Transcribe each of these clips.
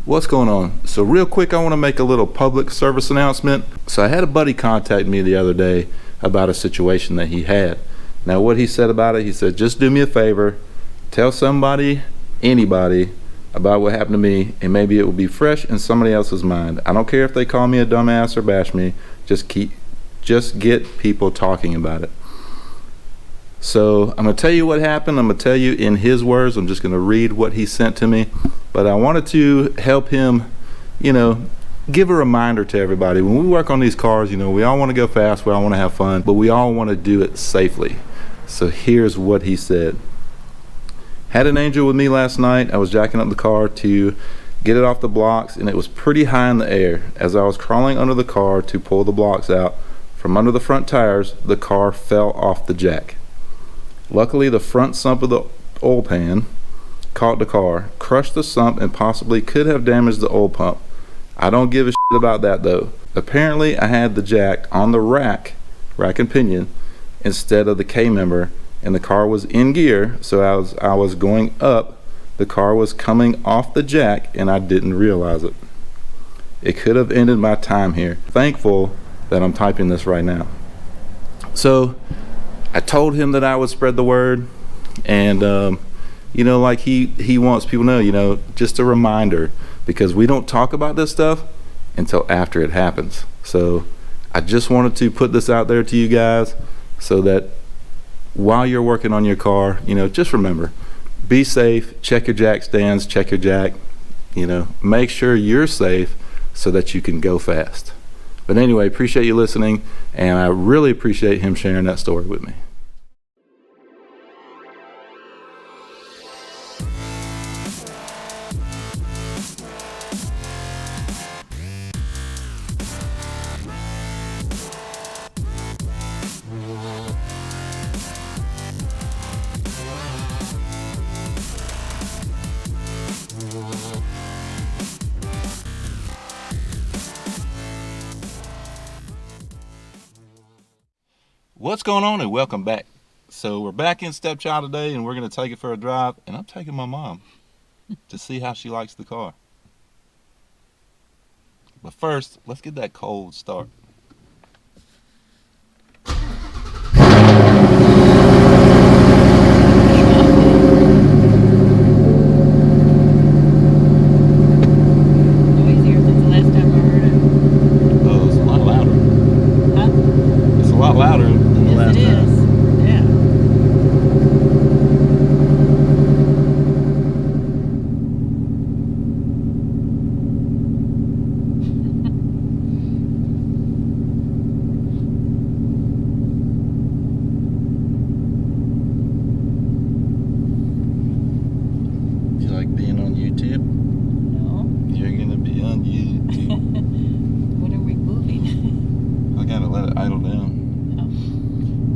What's going on? So real quick, I want to make a little public service announcement. So I had a buddy contact me the other day about a situation that he had. Now what he said about it, he said, just do me a favor, tell somebody, anybody, about what happened to me, and maybe it will be fresh in somebody else's mind. I don't care if they call me a dumbass or bash me, just get people talking about it. So I'm going to tell you what happened. I'm going to tell you in his words. I'm just going to read what he sent to me. But I wanted to help him, give a reminder to everybody. When we work on these cars, we all want to go fast, we all want to have fun, but we all want to do it safely. So here's what he said. Had an Angel with me last night. I was jacking up the car to get it off the blocks, and it was pretty high in the air. As I was crawling under the car to pull the blocks out from under the front tires, the car fell off the jack. Luckily, the front sump of the oil pan caught the car, crushed the sump, and possibly could have damaged the oil pump. I don't give a shit about that though. Apparently, I had the jack on the rack and pinion, instead of the K-member, and the car was in gear, so as I was going up, the car was coming off the jack, and I didn't realize it. It could have ended my time here. Thankful that I'm typing this right now. So I told him that I would spread the word, and like he wants people to know, just a reminder, because we don't talk about this stuff until after it happens. So I just wanted to put this out there to you guys so that while you're working on your car, just remember, be safe, check your jack stands, check your jack, make sure you're safe so that you can go fast. But anyway, appreciate you listening, and I really appreciate him sharing that story with me. What's going on, and welcome back. So we're back in Stepchild today, and we're going to take it for a drive, and I'm taking my mom to see how she likes the car. But first, let's get that cold start.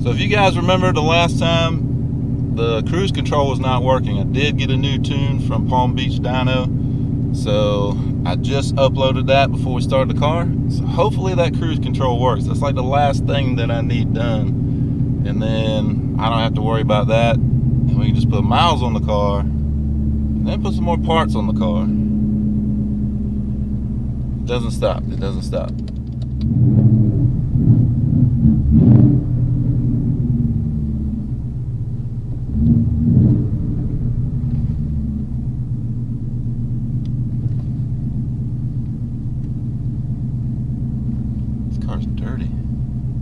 So if you guys remember the last time the cruise control was not working, I did get a new tune from Palm Beach Dyno. So I just uploaded that before we started the car. So hopefully that cruise control works. That's like the last thing that I need done. And then I don't have to worry about that. And we can just put miles on the car and then put some more parts on the car. It doesn't stop. It doesn't stop. Car's dirty.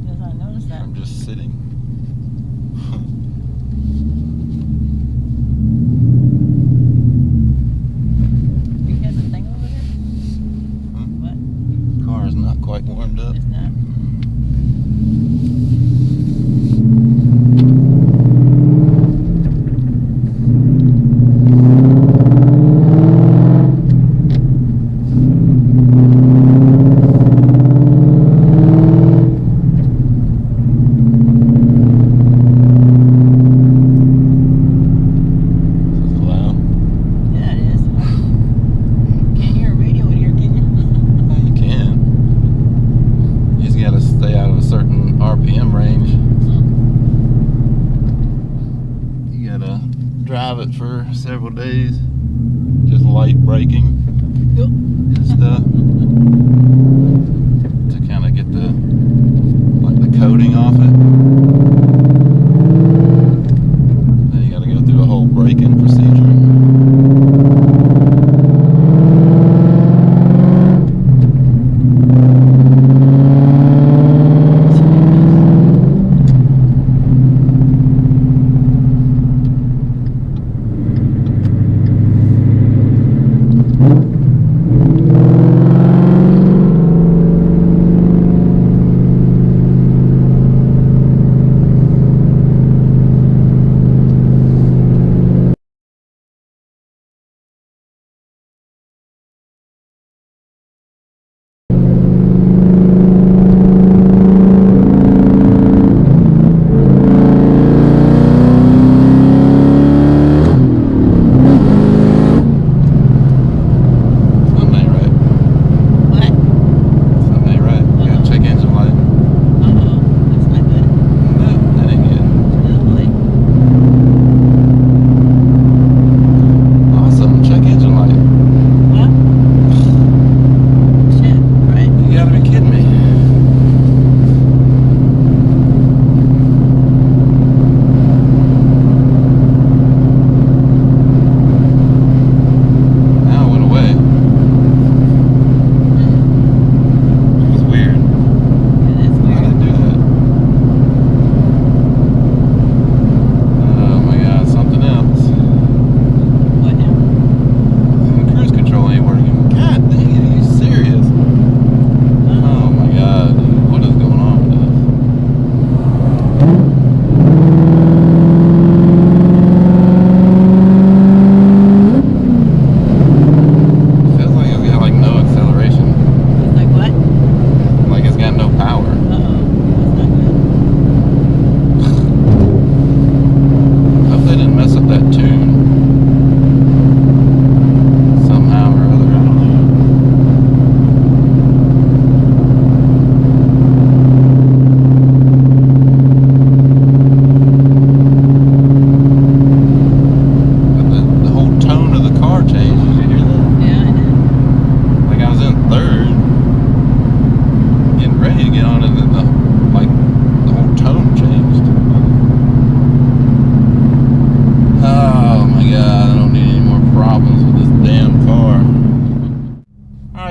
Yes, I noticed that. I'm just sitting. You had the thing over there? What? Car is not quite warmed up. It's not. Drive it for several days, just light braking. and stuff to kind of get the coating off it. Then you got to go through a whole break-in procedure.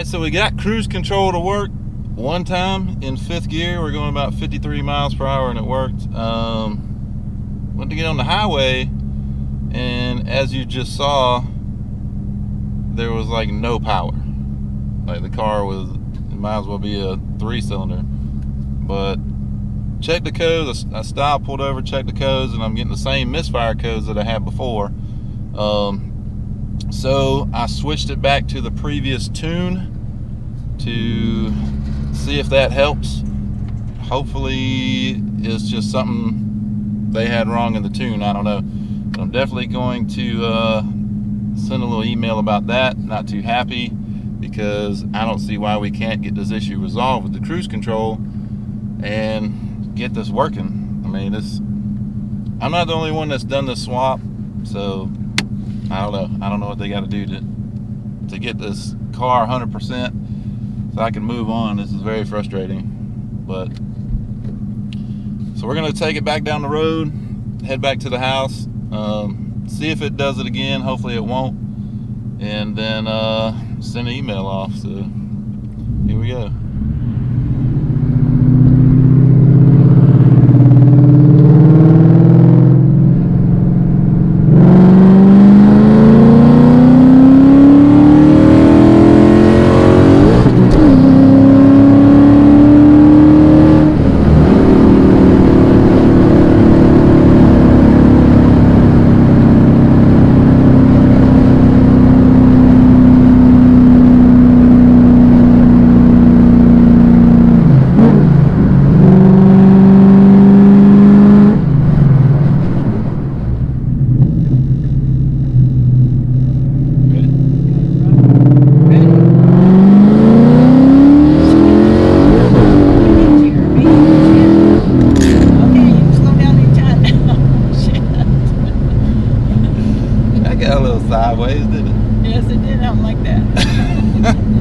So we got cruise control to work one time in 5th gear. We're going about 53 miles per hour and it worked. Went to get on the highway, and as you just saw, there was like no power. Like the car was, it might as well be a 3-cylinder. But checked the codes, I stopped, pulled over, checked the codes, and I'm getting the same misfire codes that I had before. So I switched it back to the previous tune to see if that helps. Hopefully it's just something they had wrong in the tune, I don't know. But I'm definitely going to send a little email about that. Not too happy, because I don't see why we can't get this issue resolved with the cruise control and get this working. I mean, I'm not the only one that's done this swap, so I don't know. I don't know what they got to do to get this car 100% so I can move on. This is very frustrating. But so we're gonna take it back down the road, head back to the house, see if it does it again. Hopefully it won't, and then send an email off. So here we go.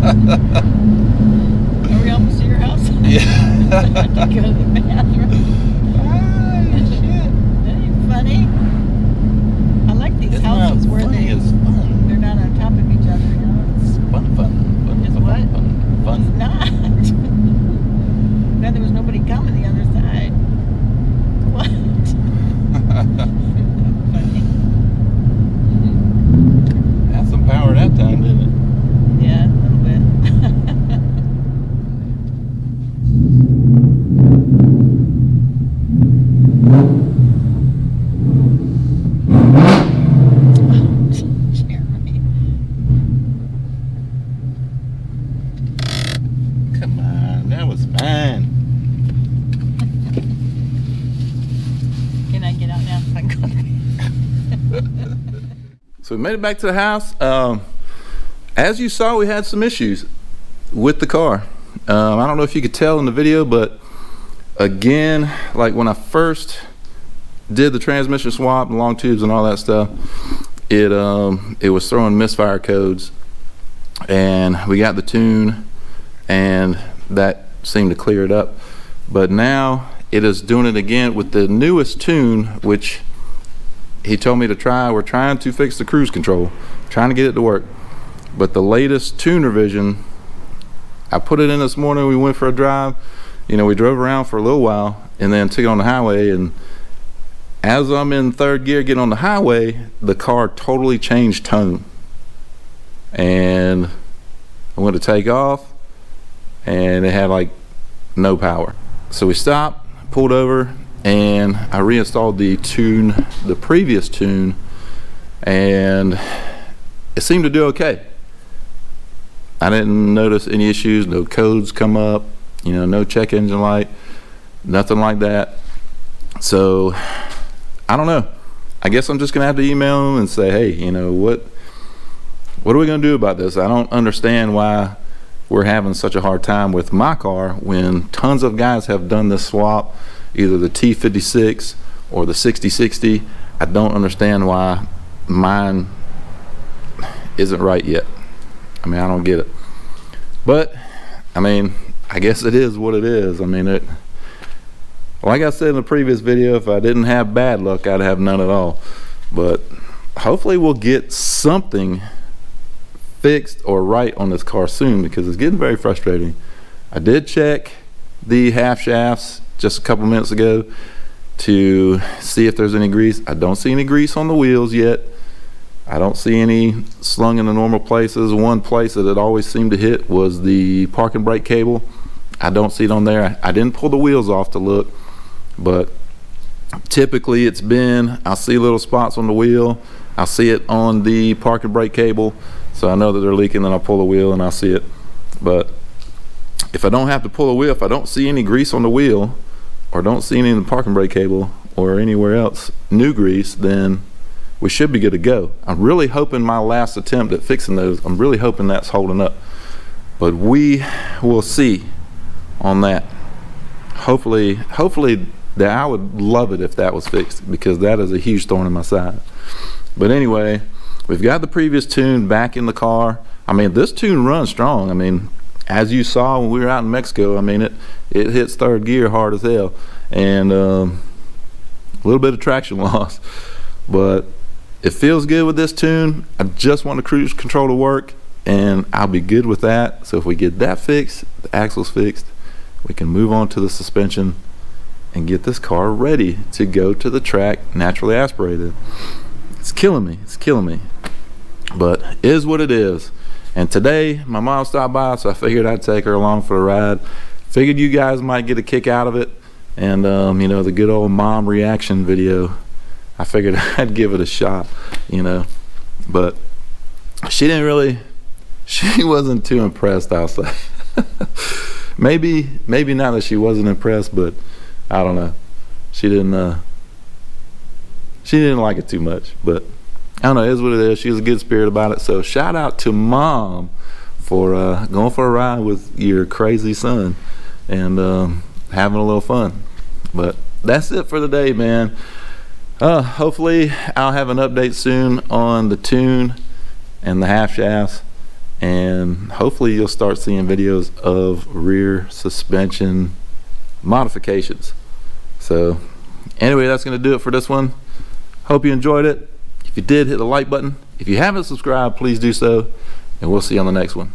Are we almost to your house? Yeah. I have to go to the bathroom. Shit. That ain't funny. I like these houses where they're not on top of each other, you know? It's fun. It's fun, what? Fun. It's not. Now there was nobody coming the other side. What? Funny. Had some power that time, didn't it? Yeah, a little bit. Jeremy. Come on, that was fine. Can I get out now? So I can go So we made it back to the house. As you saw, we had some issues with the car. I don't know if you could tell in the video, but again, like when I first did the transmission swap, the long tubes and all that stuff, it was throwing misfire codes, and we got the tune, and that seemed to clear it up. But now it is doing it again with the newest tune, which he told me to try. We're trying to fix the cruise control, trying to get it to work. But the latest tune revision, I put it in this morning. We went for a drive. You know, we drove around for a little while and then took it on the highway. And as I'm in third gear getting on the highway, the car totally changed tone. And I went to take off and it had like no power. So we stopped, pulled over, and I reinstalled the tune, the previous tune, and it seemed to do okay. I didn't notice any issues, no codes come up, you know, no check engine light, nothing like that. So I don't know. I guess I'm just gonna have to email them and say, hey, you know, what are we gonna do about this? I don't understand why we're having such a hard time with my car when tons of guys have done this swap, either the T56 or the 6060. I don't understand why mine isn't right yet. I mean, I don't get it. But I mean, I guess it is what it is. I mean, like I said in the previous video, if I didn't have bad luck, I'd have none at all. But hopefully we'll get something fixed or right on this car soon, because it's getting very frustrating. I did check the half shafts just a couple minutes ago to see if there's any grease. I don't see any grease on the wheels yet. I don't see any slung in the normal places. One place that it always seemed to hit was the parking brake cable. I don't see it on there. I didn't pull the wheels off to look, but typically it's been, I'll see little spots on the wheel, I'll see it on the parking brake cable, so I know that they're leaking, then I'll pull the wheel and I'll see it. But if I don't have to pull the wheel, if I don't see any grease on the wheel, or don't see any in the parking brake cable or anywhere else new grease, then we should be good to go. I'm really hoping my last attempt at fixing those, I'm really hoping that's holding up. But we will see on that. Hopefully that, I would love it if that was fixed, because that is a huge thorn in my side. But anyway, we've got the previous tune back in the car. I mean, this tune runs strong. I mean, as you saw when we were out in Mexico, I mean, it hits third gear hard as hell, and a little bit of traction loss, but it feels good with this tune. I just want the cruise control to work, and I'll be good with that. So if we get that fixed, the axle's fixed, we can move on to the suspension and get this car ready to go to the track naturally aspirated. It's killing me, but it is what it is. And today my mom stopped by, so I figured I'd take her along for the ride. Figured you guys might get a kick out of it, and you know, the good old mom reaction video, I figured I'd give it a shot, you know. But she wasn't too impressed, I'll say. maybe not that she wasn't impressed, but I don't know, she didn't like it too much. But I don't know, it is what it is. She was a good spirit about it. So shout out to Mom for going for a ride with your crazy son and having a little fun. But that's it for the day, man. Hopefully I'll have an update soon on the tune and the half shafts, and hopefully you'll start seeing videos of rear suspension modifications. So anyway, that's going to do it for this one. Hope you enjoyed it. If you did, hit the like button. If you haven't subscribed, please do so, and we'll see you on the next one.